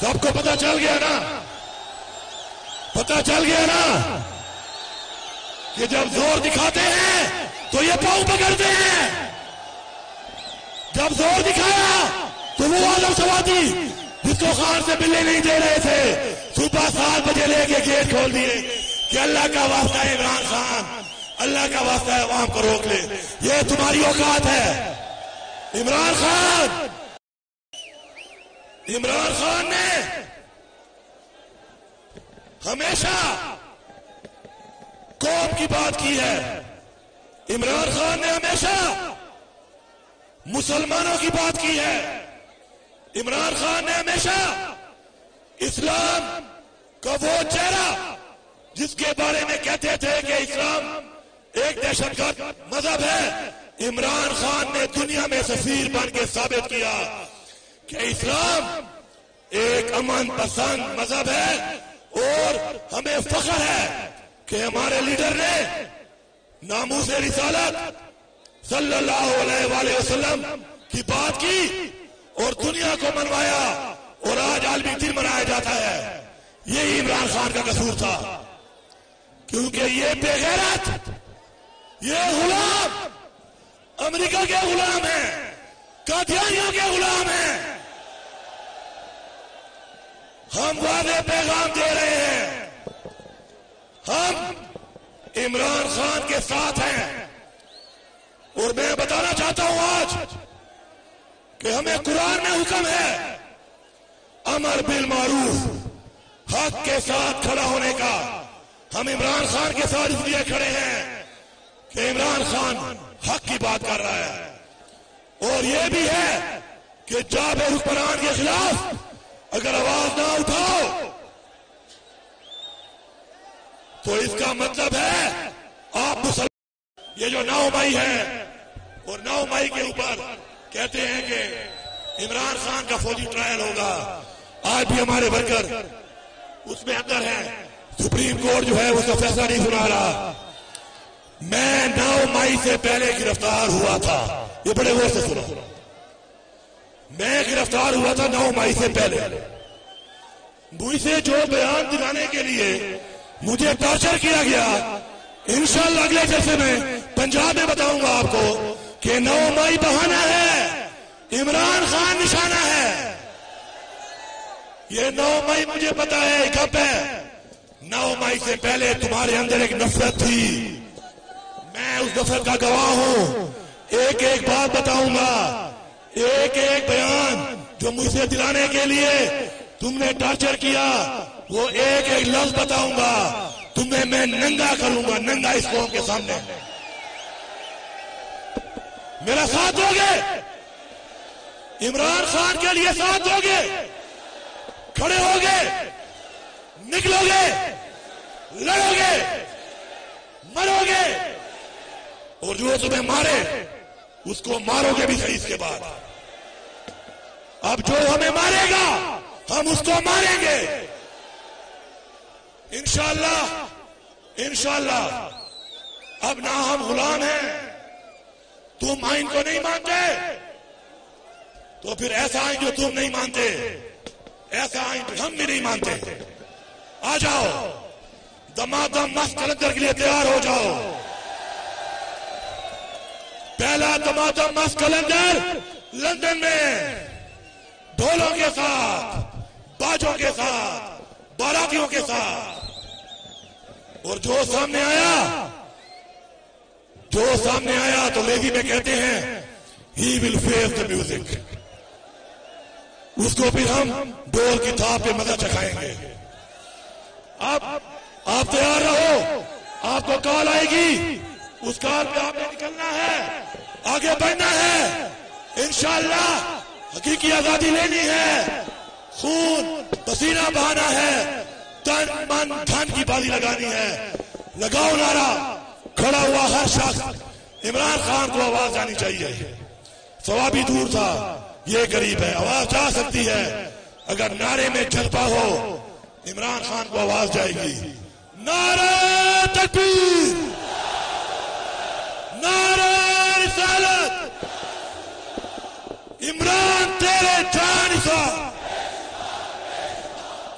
سب کو پتہ چل گیا نا، پتہ چل گیا نا کہ جب زور دکھاتے ہیں تو یہ پاؤں پکڑتے ہیں. جب زور دکھایا تو وہ عالم سوادی جس کو خان سے بلے نہیں دے رہے تھے صبح 7 بجے لے کے گیٹ کھول دیے کہ اللہ کا واسطہ ہے عمران خان، اللہ کا واسطہ ہے عوام کو روک لے، یہ تمہاری اوقات ہے. عمران خان نے ہمیشہ قوم کی بات کی ہے. عمران خان نے ہمیشہ مسلمانوں کی بات کی ہے. عمران خان نے ہمیشہ اسلام کا وہ چہرہ جس کے بارے میں کہتے تھے کہ اسلام ایک دہشت گرد مذہب ہے، عمران خان نے دنیا میں سفیر بن کے ثابت کیا کہ اسلام ایک امن پسند مذہب ہے. اور ہمیں فخر ہے کہ ہمارے لیڈر نے ناموس رسالت صلی اللہ علیہ وآلہ وسلم کی بات کی اور دنیا کو منوایا اور آج عالمی دن منایا جاتا ہے. یہی عمران خان کا قصور تھا، کیونکہ یہ بے غیرت، یہ غلام امریکہ کے غلام ہیں، قادیانیوں کے غلام ہیں. ہم واضح پیغام دے رہے ہیں، ہم عمران خان کے ساتھ ہیں. اور میں بتانا چاہتا ہوں آج کہ ہمیں قرآن میں حکم ہے امر بالمعروف، حق کے ساتھ کھڑا ہونے کا. ہم عمران خان کے ساتھ اس لیے کھڑے ہیں کہ عمران خان حق کی بات کر رہا ہے. اور یہ بھی ہے کہ جابر حکمران کے خلاف اگر آواز نہ اٹھاؤ تو اس کا مطلب ہے آپ مسلمان. یہ جو 9 مئی ہے اور 9 مئی کے اوپر کہتے ہیں کہ عمران خان کا فوجی ٹرائل ہوگا، آج بھی ہمارے ورکر اس میں اندر ہے. سپریم کورٹ جو ہے اس کا فیصلہ نہیں سنا رہا. میں 9 مئی سے پہلے گرفتار ہوا تھا، یہ بڑے غور سے سنو، میں گرفتار ہوا تھا 9 مئی سے پہلے. مجھ سے جو بیان دلانے کے لیے مجھے ٹارچر کیا گیا، انشاءاللہ اگلے جلسے میں پنجاب میں بتاؤں گا آپ کو کہ 9 مئی بہانہ ہے، عمران خان نشانہ ہے. یہ 9 مئی مجھے پتا ہے کب ہے. 9 مئی سے پہلے تمہارے اندر ایک نفرت تھی، میں اس نفرت کا گواہ ہوں. ایک ایک بات بتاؤں گا، ایک ایک بیان جو مجھ سے دلانے کے لیے تم نے ٹارچر کیا، وہ ایک ایک لفظ بتاؤں گا. تمہیں میں ننگا کروں گا، ننگا اس قوم کے سامنے. میرا ساتھ دو گے؟ عمران خان کے لیے ساتھ دو گے؟ کھڑے ہو گے؟ نکلو گے؟ لڑو گے؟ مرو گے؟ اور جو تمہیں مارے اس کو مارو گے بھی صحیح. اس کے بعد اب جو ہمیں مارے گا ہم اس کو ماریں گے انشاءاللہ. انشاءاللہ اب نہ ہم غلام ہیں. تم آئین کو نہیں مانتے تو پھر ایسا آئین جو تم نہیں مانتے، ایسا آئین ہم بھی نہیں مانتے. آ جاؤ، دمادم مست کلندر کے لیے تیار ہو جاؤ. پہلا دمادم مست کلندر لندن میں ڈھولوں کے ساتھ، باجوں کے ساتھ، باراتیوں کے ساتھ. اور جو سامنے آیا تو لیوی میں کہتے ہیں ہی ول فیس دا میوزک. اس کو پھر ہم ڈول کی تھاپ پہ مزہ چکھائیں گے. اب آپ تیار رہو، آپ کو کال آئے گی، اس کال پہ آپ نے نکلنا ہے، آگے بڑھنا ہے. انشاءاللہ حقیقی آزادی لینی ہے، خون پسینہ بہانا ہے، تن من دھن کی بازی لگانی ہے. لگاؤ نعرہ. کھڑا ہوا ہر شخص عمران خان کو آواز جانی چاہیے. ثوابی دور تھا، یہ قریب ہے. آواز جا سکتی ہے اگر نعرے میں جذبہ ہو. عمران خان کو آواز جائے گی. نعرہ تکبیر، نعرہ رسالت. عمران تیرے جان سا،